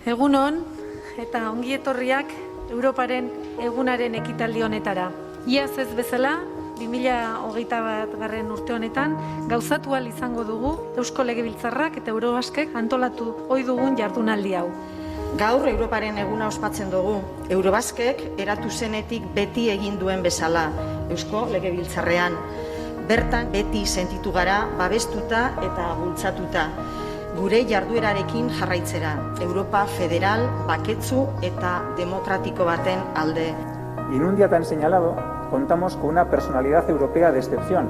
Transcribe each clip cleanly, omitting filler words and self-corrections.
Egunon eta ongi etorriak Europaren egunaren ekitaldi honetara. Iaz ez bezala, 2021 urte honetan, gauzatu ahal izango dugu Eusko Legebiltzarrak eta Eurobaskek antolatu ohi dugun jardunaldi hau. Gaur Europaren eguna ospatzen dugu. Eurobaskek eratu zenetik beti egin duen bezala, Eusko Legebiltzarrean. Bertan beti sentitu gara, babestuta eta bultzatuta. Gure jarduerarekin jarraitzera, Europa federal, baketsu eta demokratiko baten alde. Y en un día tan señalado, contamos con una personalidad europea de excepción,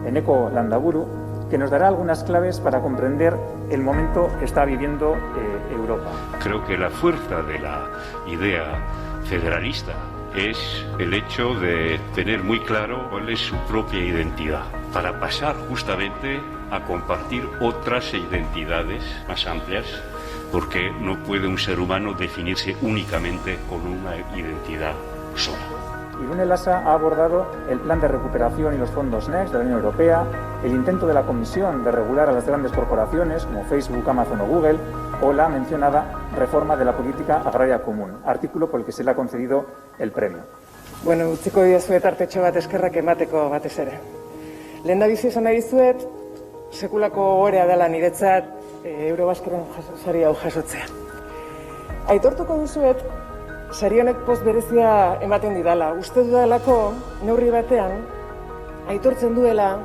Eneko Landaburu, que nos dará algunas claves para comprender el momento que está viviendo Europa. Creo que la fuerza de la idea federalista es el hecho de tener muy claro cuál es su propia identidad, para pasar justamente a compartir otras identidades más amplias, porque no puede un ser humano definirse únicamente con una identidad sola. Irune Lasa ha abordado el plan de recuperación y los fondos Next de la Unión Europea, el intento de la Comisión de regular a las grandes corporaciones como Facebook, Amazon o Google, o la mencionada reforma de la política agraria común, artículo por el que se le ha concedido el premio. Bueno, utziko dizuet tartetxo bat eskerrak emateko batez ere. Lehendabizi esan nahi dizuet, sekulako ohorea dela niretzat Eurobaskeren sari hau jasotzea. Aitortuko duzuet, sari honek poz berezia ematen didala. Uste dudalako, neurri batean, aitortzen duela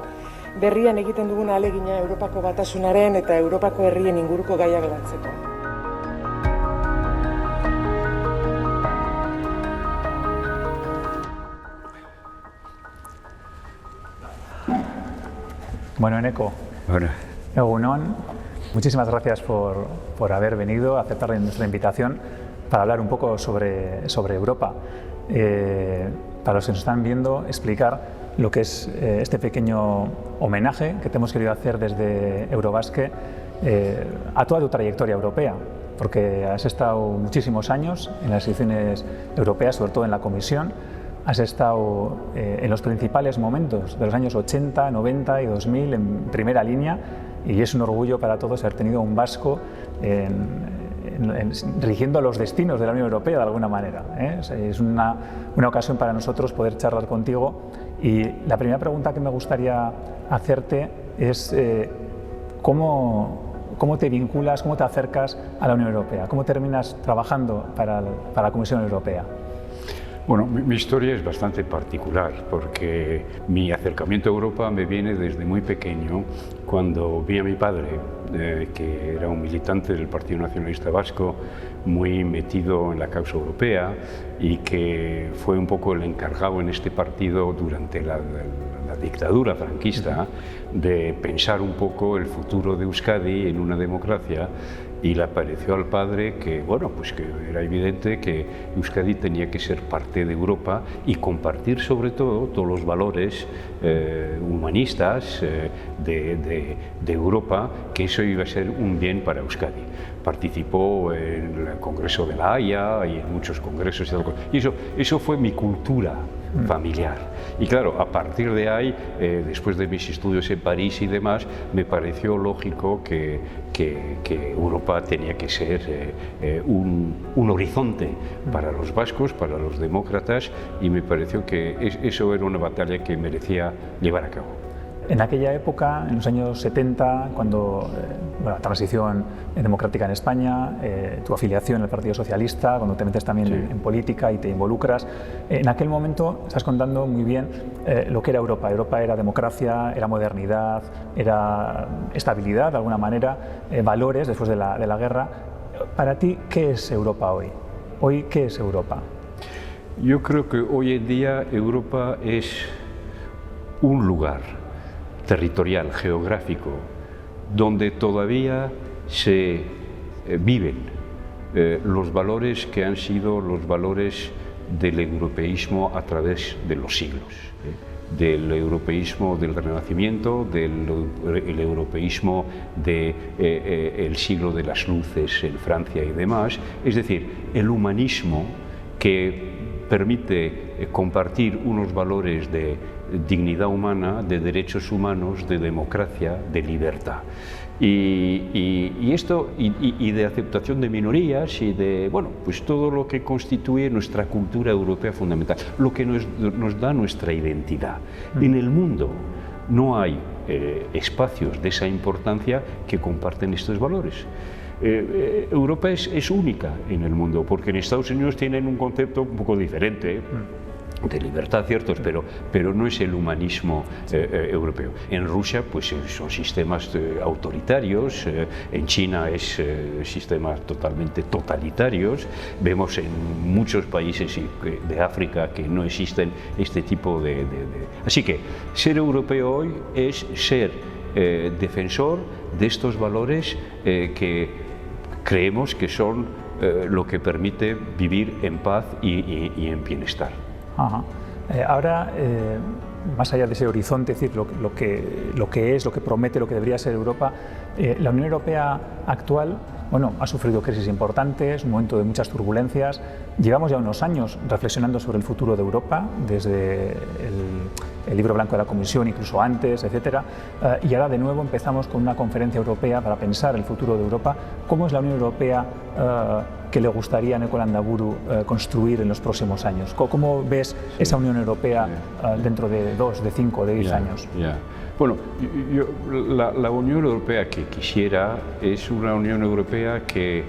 berrian egiten duguna ahalegina Europako batasunaren eta Europako herrien inguruko gaiak lantzeko. Bueno, Eneko, Egunon, muchísimas gracias por haber venido a aceptar nuestra invitación para hablar un poco sobre Europa. Para los que nos están viendo, explicar lo que es este pequeño homenaje que te hemos querido hacer desde Eurobasque a toda tu trayectoria europea, porque has estado muchísimos años en las instituciones europeas, sobre todo en la Comisión. Has estado en los principales momentos de los años 80, 90 y 2000 en primera línea, y es un orgullo para todos haber tenido un vasco rigiendo los destinos de la Unión Europea de alguna manera. Es una ocasión para nosotros poder charlar contigo, y la primera pregunta que me gustaría hacerte es ¿cómo te vinculas, cómo te acercas a la Unión Europea? ¿Cómo terminas trabajando para la Comisión Europea? Bueno, mi historia es bastante particular porque mi acercamiento a Europa me viene desde muy pequeño, cuando vi a mi padre, que era un militante del Partido Nacionalista Vasco, muy metido en la causa europea, y que fue un poco el encargado en este partido durante la dictadura franquista de pensar un poco el futuro de Euskadi en una democracia. Y le pareció al padre que, bueno, pues que era evidente que Euskadi tenía que ser parte de Europa y compartir sobre todo todos los valores humanistas de Europa, que eso iba a ser un bien para Euskadi. Participó en el Congreso de la Haya y en muchos congresos y eso fue mi cultura familiar. Y claro, a partir de ahí, después de mis estudios en París y demás, me pareció lógico que Europa tenía que ser un horizonte para los vascos, para los demócratas, y me pareció que eso era una batalla que merecía llevar a cabo. En aquella época, en los años 70, cuando la transición democrática en España, tu afiliación al Partido Socialista, cuando te metes también en política y te involucras, en aquel momento estás contando muy bien lo que era Europa. Europa era democracia, era modernidad, era estabilidad de alguna manera, valores después de la guerra. Para ti, ¿qué es Europa hoy? Hoy, ¿qué es Europa? Yo creo que hoy en día Europa es un lugar territorial, geográfico, donde todavía se viven los valores que han sido los valores del europeísmo a través de los siglos, del europeísmo del Renacimiento, del europeísmo del siglo de las luces en Francia y demás, es decir, el humanismo que permite compartir unos valores de dignidad humana, de derechos humanos, de democracia, de libertad. Y esto, y de aceptación de minorías y de, bueno, pues todo lo que constituye nuestra cultura europea fundamental, lo que nos da nuestra identidad. En el mundo no hay espacios de esa importancia que comparten estos valores. Europa es única en el mundo, porque en Estados Unidos tienen un concepto un poco diferente de libertad, ciertos, pero no es el humanismo europeo. En Rusia pues son sistemas autoritarios, en China es sistemas totalmente totalitarios, vemos en muchos países de África que no existen este tipo de... Así que ser europeo hoy es ser defensor de estos valores que creemos que son lo que permite vivir en paz y en bienestar. Ajá. Ahora, más allá de ese horizonte, es decir, lo que promete, lo que debería ser Europa, la Unión Europea actual, bueno, ha sufrido crisis importantes, un momento de muchas turbulencias. Llevamos ya unos años reflexionando sobre el futuro de Europa, desde el libro blanco de la Comisión, incluso antes, etcétera, y ahora de nuevo empezamos con una conferencia europea para pensar el futuro de Europa. ¿Cómo es la Unión Europea que le gustaría a Neko Landaburu construir en los próximos años? ¿Cómo ves esa Unión Europea dentro de 2, de 5, de 10 años? Bueno, la Unión Europea que quisiera es una Unión Europea que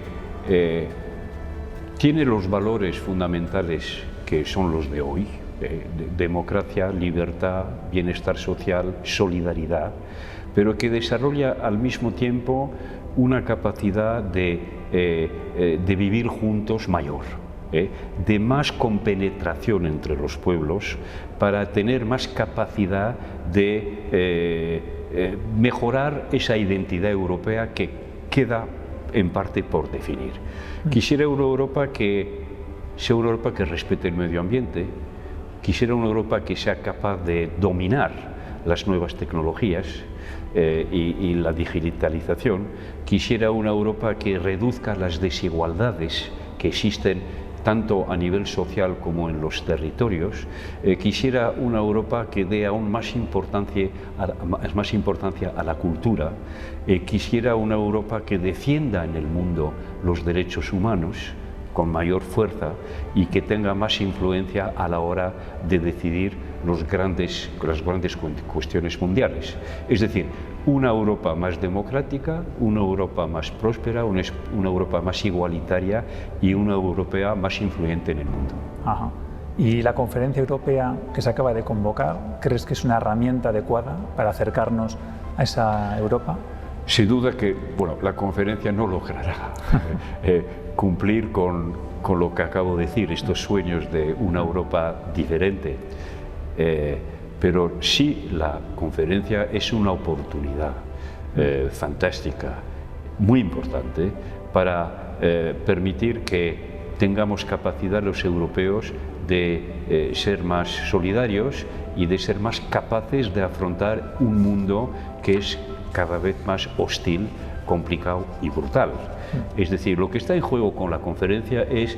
tiene los valores fundamentales que son los de hoy, democracia, libertad, bienestar social, solidaridad, pero que desarrolla al mismo tiempo una capacidad de vivir juntos mayor, de más compenetración entre los pueblos, para tener más capacidad de mejorar esa identidad europea que queda en parte por definir. Quisiera una Europa que sea una Europa que respete el medio ambiente, quisiera una Europa que sea capaz de dominar las nuevas tecnologías y la digitalización. Quisiera una Europa que reduzca las desigualdades que existen tanto a nivel social como en los territorios. Quisiera una Europa que dé aún más importancia a la cultura. Quisiera una Europa que defienda en el mundo los derechos humanos con mayor fuerza y que tenga más influencia a la hora de decidir las grandes cuestiones mundiales. Es decir, una Europa más democrática, una Europa más próspera, una Europa más igualitaria y una Europa más influyente en el mundo. Ajá. ¿Y la conferencia europea que se acaba de convocar, crees que es una herramienta adecuada para acercarnos a esa Europa? Sin duda que, bueno, la conferencia no logrará cumplir con lo que acabo de decir, estos sueños de una Europa diferente, pero sí la conferencia es una oportunidad fantástica, muy importante, para permitir que tengamos capacidad los europeos de ser más solidarios y de ser más capaces de afrontar un mundo que es cada vez más hostil, complicado y brutal. Es decir, lo que está en juego con la conferencia es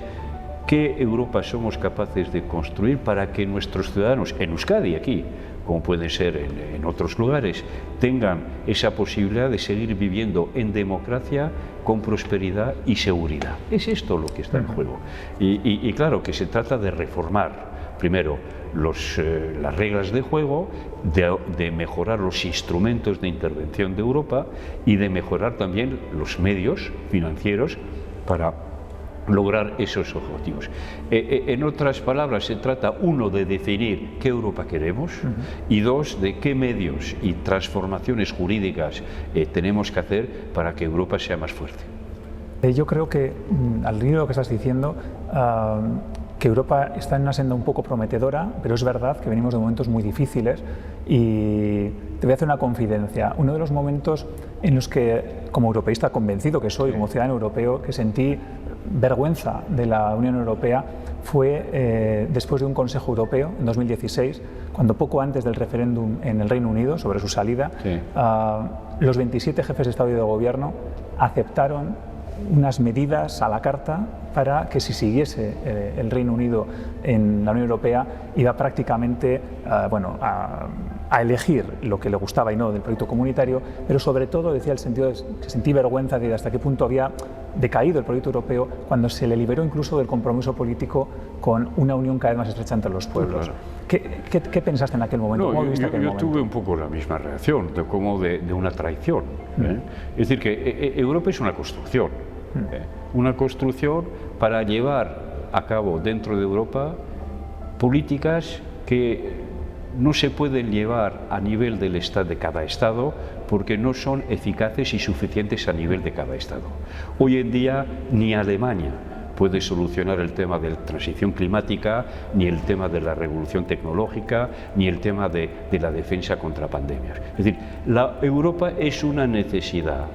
qué Europa somos capaces de construir para que nuestros ciudadanos, en Euskadi aquí, como puede ser en otros lugares, tengan esa posibilidad de seguir viviendo en democracia, con prosperidad y seguridad. Es esto lo que está en juego. Y claro que se trata de reformar, primero, las reglas de juego, de mejorar los instrumentos de intervención de Europa y de mejorar también los medios financieros para lograr esos objetivos. En otras palabras, se trata, uno, de definir qué Europa queremos y dos, de qué medios y transformaciones jurídicas tenemos que hacer para que Europa sea más fuerte. Yo creo que, al hilo de lo que estás diciendo, que Europa está en una senda un poco prometedora, pero es verdad que venimos de momentos muy difíciles y te voy a hacer una confidencia. Uno de los momentos en los que, como europeísta convencido que soy, como ciudadano europeo, que sentí vergüenza de la Unión Europea fue después de un Consejo Europeo en 2016, cuando poco antes del referéndum en el Reino Unido sobre su salida, los 27 jefes de Estado y de Gobierno aceptaron unas medidas a la carta para que si siguiese el Reino Unido en la Unión Europea iba prácticamente a a elegir lo que le gustaba y no del proyecto comunitario, pero sobre todo decía el sentido de que sentí vergüenza de hasta qué punto había decaído el proyecto europeo cuando se le liberó incluso del compromiso político con una unión cada vez más estrecha entre los pueblos. Claro. ¿Qué pensaste en aquel momento? ¿Cómo viviste aquel momento? Yo tuve un poco la misma reacción, como de una traición. Es decir, que Europa es una construcción. Una construcción para llevar a cabo dentro de Europa políticas que no se pueden llevar a nivel del Estado de cada Estado porque no son eficaces y suficientes a nivel de cada Estado. Hoy en día ni Alemania puede solucionar el tema de la transición climática, ni el tema de la revolución tecnológica, ni el tema de la defensa contra pandemias. Es decir, la Europa es una necesidad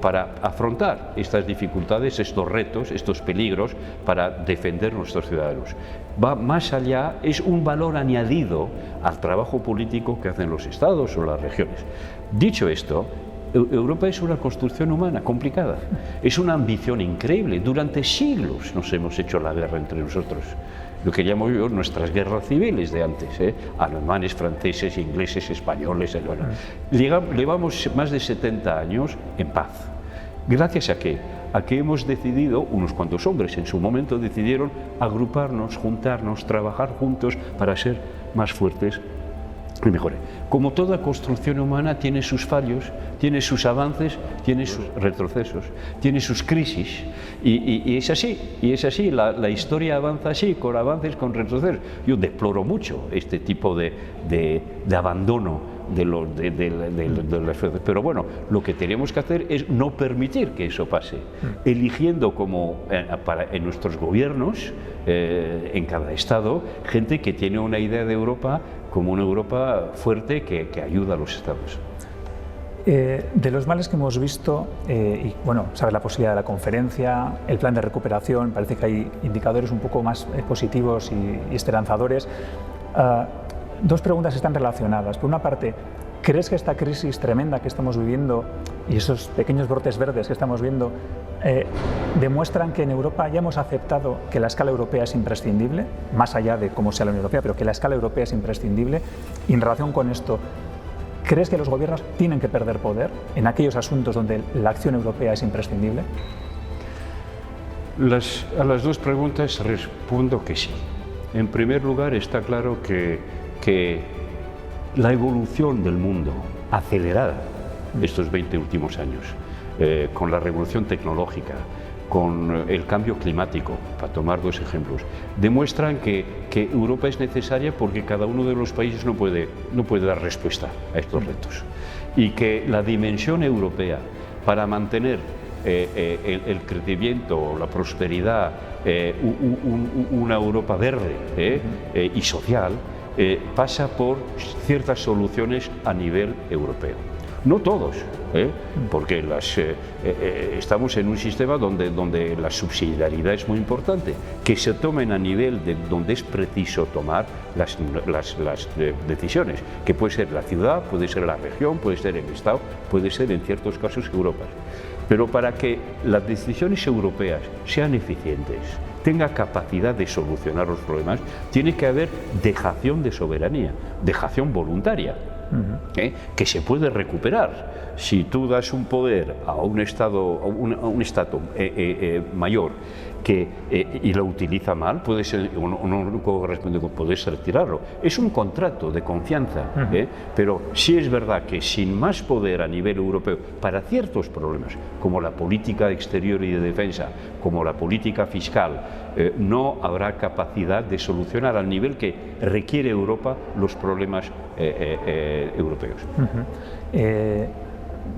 para afrontar estas dificultades, estos retos, estos peligros, para defender a nuestros ciudadanos. Va más allá, es un valor añadido al trabajo político que hacen los estados o las regiones. Dicho esto, Europa es una construcción humana complicada, es una ambición increíble. Durante siglos nos hemos hecho la guerra entre nosotros, lo que llamo yo nuestras guerras civiles de antes, alemanes, franceses, ingleses, españoles. Bueno, llevamos más de 70 años en paz. ¿Gracias a qué? A que hemos decidido, unos cuantos hombres en su momento decidieron agruparnos, juntarnos, trabajar juntos para ser más fuertes y mejores. Como toda construcción humana tiene sus fallos, tiene sus avances, tiene sus retrocesos, tiene sus crisis y es así, la historia avanza así, con avances, con retrocesos. Yo deploro mucho este tipo de abandono de las fuerzas, pero bueno, lo que tenemos que hacer es no permitir que eso pase, eligiendo como en nuestros gobiernos, en cada estado, gente que tiene una idea de Europa como una Europa fuerte que ayuda a los estados. De los males que hemos visto, y bueno, sabes la posibilidad de la conferencia, el plan de recuperación, parece que hay indicadores un poco más positivos y esperanzadores. Dos preguntas están relacionadas. Por una parte, ¿crees que esta crisis tremenda que estamos viviendo y esos pequeños brotes verdes que estamos viendo demuestran que en Europa ya hemos aceptado que la escala europea es imprescindible, más allá de cómo sea la Unión Europea, pero que la escala europea es imprescindible? Y en relación con esto, ¿crees que los gobiernos tienen que perder poder en aquellos asuntos donde la acción europea es imprescindible? A las dos preguntas respondo que sí. En primer lugar, está claro que la evolución del mundo acelerada estos 20 últimos años, con la revolución tecnológica, con el cambio climático, para tomar dos ejemplos, demuestran que Europa es necesaria porque cada uno de los países no puede dar respuesta a estos retos. Y que la dimensión europea para mantener el crecimiento, la prosperidad, una Europa verde y social, pasa por ciertas soluciones a nivel europeo. No todos, porque estamos en un sistema donde la subsidiariedad es muy importante, que se tomen a nivel de donde es preciso tomar las decisiones, que puede ser la ciudad, puede ser la región, puede ser el Estado, puede ser en ciertos casos Europa. Pero para que las decisiones europeas sean eficientes, tenga capacidad de solucionar los problemas, tiene que haber dejación de soberanía, dejación voluntaria, que se puede recuperar. Si tú das un poder a un Estado mayor y lo utiliza mal, puede ser, no corresponde, puedes retirarlo. Es un contrato de confianza, pero sí es verdad que sin más poder a nivel europeo para ciertos problemas, como la política exterior y de defensa, como la política fiscal, no habrá capacidad de solucionar al nivel que requiere Europa los problemas europeos.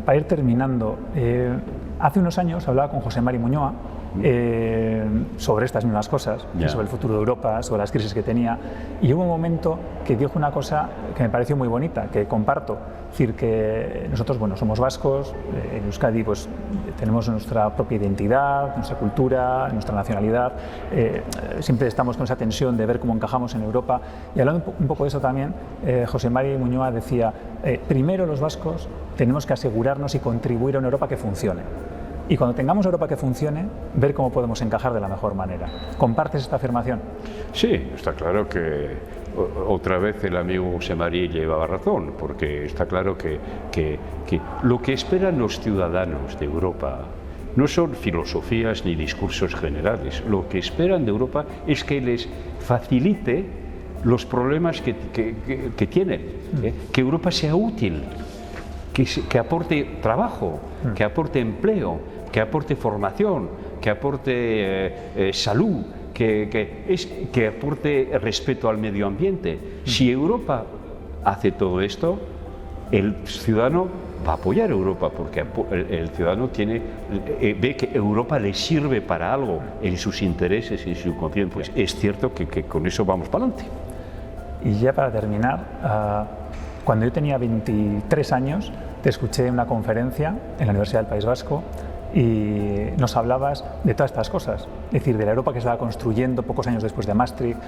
Para ir terminando, hace unos años hablaba con José Mari Muñoa sobre estas mismas cosas, sobre el futuro de Europa, sobre las crisis que tenía, y hubo un momento que dijo una cosa que me pareció muy bonita, que comparto. Es decir, que nosotros, bueno, somos vascos, en Euskadi pues tenemos nuestra propia identidad, nuestra cultura, nuestra nacionalidad, siempre estamos con esa tensión de ver cómo encajamos en Europa, y hablando un poco de eso también, José Mari Muñoa decía, primero los vascos tenemos que asegurarnos y contribuir a una Europa que funcione. Y cuando tengamos Europa que funcione, ver cómo podemos encajar de la mejor manera. ¿Compartes esta afirmación? Sí, está claro que otra vez el amigo José María llevaba razón, porque está claro que lo que esperan los ciudadanos de Europa no son filosofías ni discursos generales. Lo que esperan de Europa es que les facilite los problemas que tienen, que Europa sea útil, que aporte trabajo, que aporte empleo, que aporte formación, que aporte salud, que aporte respeto al medio ambiente. Si Europa hace todo esto, el ciudadano va a apoyar a Europa, porque el ciudadano ve que Europa le sirve para algo en sus intereses y en su conciencia. Pues es cierto que con eso vamos para adelante. Y ya para terminar, cuando yo tenía 23 años, te escuché en una conferencia en la Universidad del País Vasco y nos hablabas de todas estas cosas, es decir, de la Europa que se estaba construyendo pocos años después de Maastricht,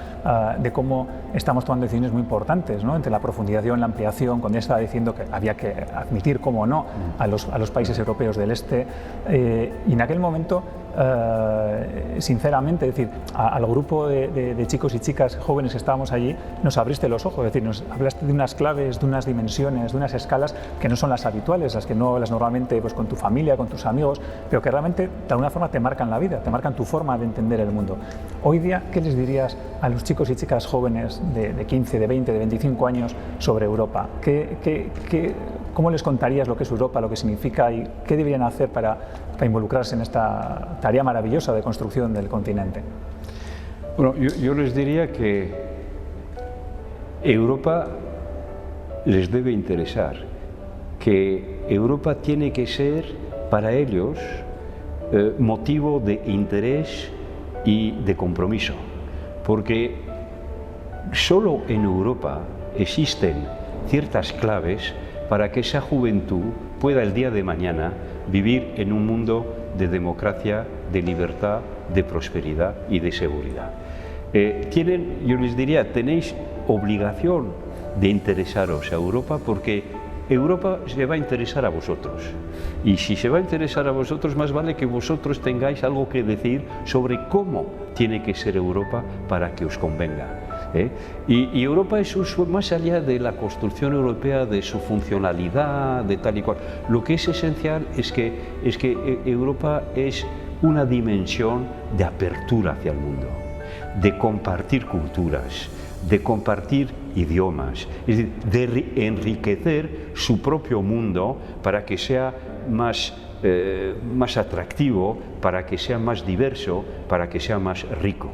de cómo estamos tomando decisiones muy importantes, ¿no? Entre la profundización, la ampliación, cuando ya estaba diciendo que había que admitir, cómo no, a los países europeos del este, y en aquel momento, sinceramente, es decir, al grupo de chicos y chicas jóvenes que estábamos allí, nos abriste los ojos, es decir, nos hablaste de unas claves, de unas dimensiones, de unas escalas que no son las habituales, las que no hablas normalmente pues, con tu familia, con tus amigos, pero que realmente de alguna forma te marcan la vida, te marcan tu forma de entender el mundo. Hoy día, ¿qué les dirías a los chicos y chicas jóvenes de 15, de 20, de 25 años sobre Europa? ¿Cómo les contarías lo que es Europa, lo que significa y qué deberían hacer para involucrarse en esta tarea maravillosa de construcción del continente? Bueno, yo les diría que Europa les debe interesar, que Europa tiene que ser para ellos motivo de interés y de compromiso, porque solo en Europa existen ciertas claves para que esa juventud pueda el día de mañana vivir en un mundo de democracia, de libertad, de prosperidad y de seguridad. Yo les diría, tenéis obligación de interesaros a Europa, porque Europa se va a interesar a vosotros, y si se va a interesar a vosotros, más vale que vosotros tengáis algo que decir sobre cómo tiene que ser Europa para que os convenga. Y Europa es más allá de la construcción europea, de su funcionalidad, de tal y cual. Lo que es esencial es que Europa es una dimensión de apertura hacia el mundo, de compartir culturas, de compartir idiomas, es decir, de enriquecer su propio mundo para que sea más atractivo, para que sea más diverso, para que sea más rico.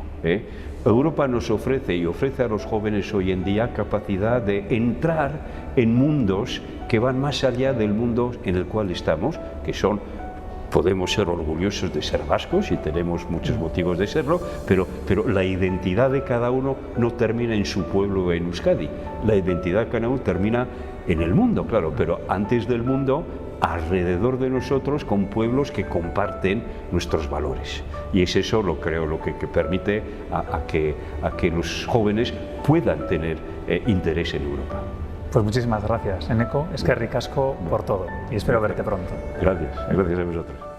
Europa nos ofrece y ofrece a los jóvenes hoy en día capacidad de entrar en mundos que van más allá del mundo en el cual estamos, que son... Podemos ser orgullosos de ser vascos y tenemos muchos motivos de serlo, pero la identidad de cada uno no termina en su pueblo o en Euskadi. La identidad de cada uno termina en el mundo, claro, pero antes del mundo, alrededor de nosotros, con pueblos que comparten nuestros valores. Y es eso, lo que permite a que los jóvenes puedan tener interés en Europa. Pues muchísimas gracias, Eneko, eskerrik asko por todo y espero verte pronto. Gracias a vosotros.